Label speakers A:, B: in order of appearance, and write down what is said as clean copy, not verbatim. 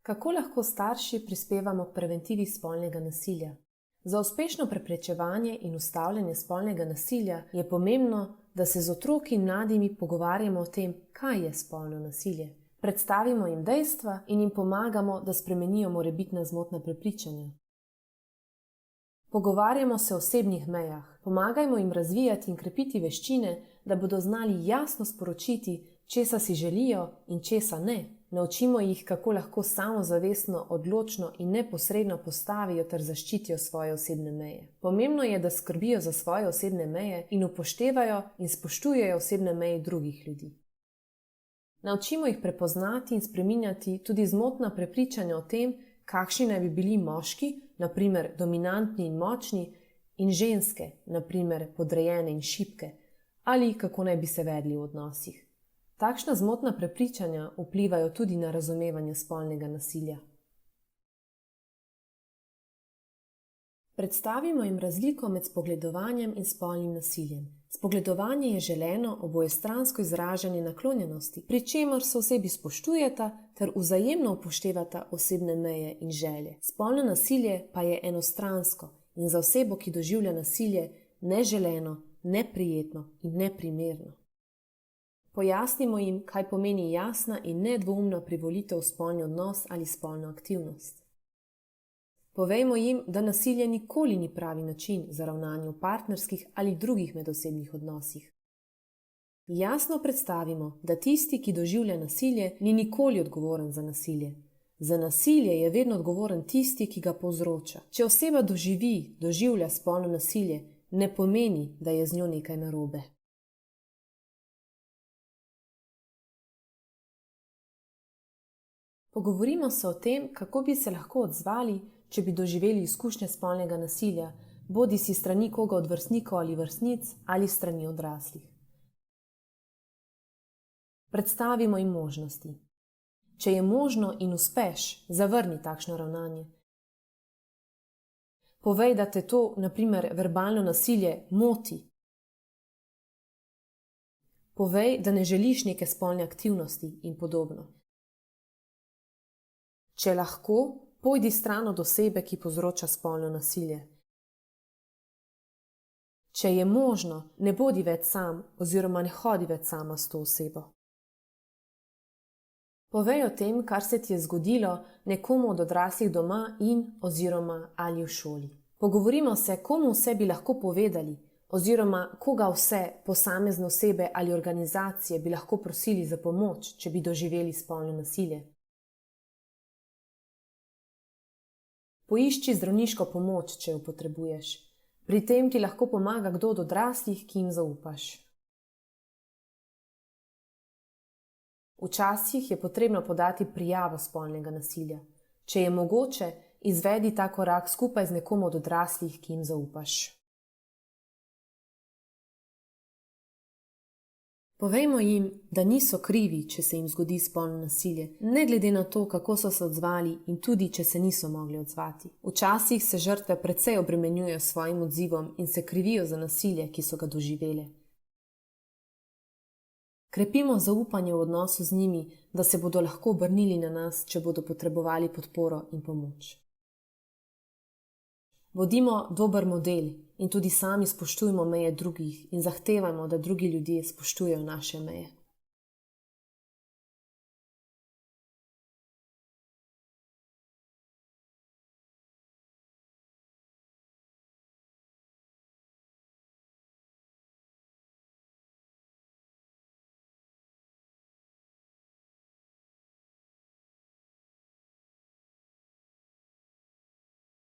A: Kako lahko starši prispevamo k preventivi spolnega nasilja? Za uspešno preprečevanje in ustavljanje spolnega nasilja je pomembno, da se z otroki in mladimi pogovarjamo o tem, kaj je spolno nasilje. Predstavimo jim dejstva in jim pomagamo, da spremenijo morebitna zmotna prepričanja. Pogovarjamo se o osebnih mejah, pomagajmo jim razvijati in krepiti veščine, da bodo znali jasno sporočiti, česa si želijo in česa ne. Naučimo jih, kako lahko samozavestno, odločno in neposredno postavijo ter zaščitijo svoje osebne meje. Pomembno je, da skrbijo za svoje osebne meje in upoštevajo in spoštujejo osebne meje drugih ljudi. Naučimo jih prepoznati in spreminjati tudi zmotna prepričanja o tem, kakšni naj bi bili moški, na primer dominantni in močni, in ženske, na primer podrejene in šibke, ali kako naj bi se vedli v odnosih. Takšna zmotna prepričanja vplivajo tudi na razumevanje spolnega nasilja. Predstavimo jim razliko med spogledovanjem in spolnim nasiljem. Spogledovanje je želeno obojestransko izražanje naklonjenosti, pri čemer se osebi spoštujeta ter vzajemno upoštevata osebne meje in želje. Spolno nasilje pa je enostransko in za osebo, ki doživlja nasilje, neželeno, neprijetno in neprimerno. Pojasnimo jim, kaj pomeni jasna in nedvoumna privolitev v spolni odnos ali spolno aktivnost. Povejmo jim, da nasilje nikoli ni pravi način za ravnanje v partnerskih ali drugih medosebnih odnosih. Jasno predstavimo, da tisti, ki doživlja nasilje, ni nikoli odgovoren za nasilje. Za nasilje je vedno odgovoren tisti, ki ga povzroča. Če oseba doživlja spolno nasilje, ne pomeni, da je z njo nekaj narobe. Pogovorimo se o tem, kako bi se lahko odzvali, če bi doživeli izkušnje spolnega nasilja, bodisi strani koga od vrstnikov ali vrstnic ali strani odraslih. Predstavimo jim možnosti. Če je možno in uspeš, zavrni takšno ravnanje. Povej, da te to, na primer verbalno nasilje, moti. Povej, da ne želiš neke spolne aktivnosti in podobno. Če lahko, pojdi stran od osebe, ki povzroča spolno nasilje. Če je možno, ne bodi več sam oziroma ne hodi več sama s to osebo. Povej o tem, kar se ti je zgodilo nekomu od odraslih doma in oziroma ali v šoli. Pogovorimo se, komu vse bi lahko povedali oziroma koga vse posamezne osebe ali organizacije bi lahko prosili za pomoč, če bi doživeli spolno nasilje. Poišči zdravniško pomoč, če jo potrebuješ. Pri tem ti lahko pomaga kdo od odraslih, ki jim zaupaš. Včasih je potrebno podati prijavo spolnega nasilja. Če je mogoče, izvedi ta korak skupaj z nekom od odraslih, ki jim zaupaš. Povejmo jim, da niso krivi, če se jim zgodi spolno nasilje, ne glede na to, kako so se odzvali in tudi, če se niso mogli odzvati. Včasih se žrtve precej obremenjujejo s svojim odzivom in se krivijo za nasilje, ki so ga doživele. Krepimo zaupanje v odnosu z njimi, da se bodo lahko obrnili na nas, če bodo potrebovali podporo in pomoč. Bodimo dober model in tudi sami spoštujmo meje drugih in zahtevajmo, da drugi ljudje spoštujejo naše meje.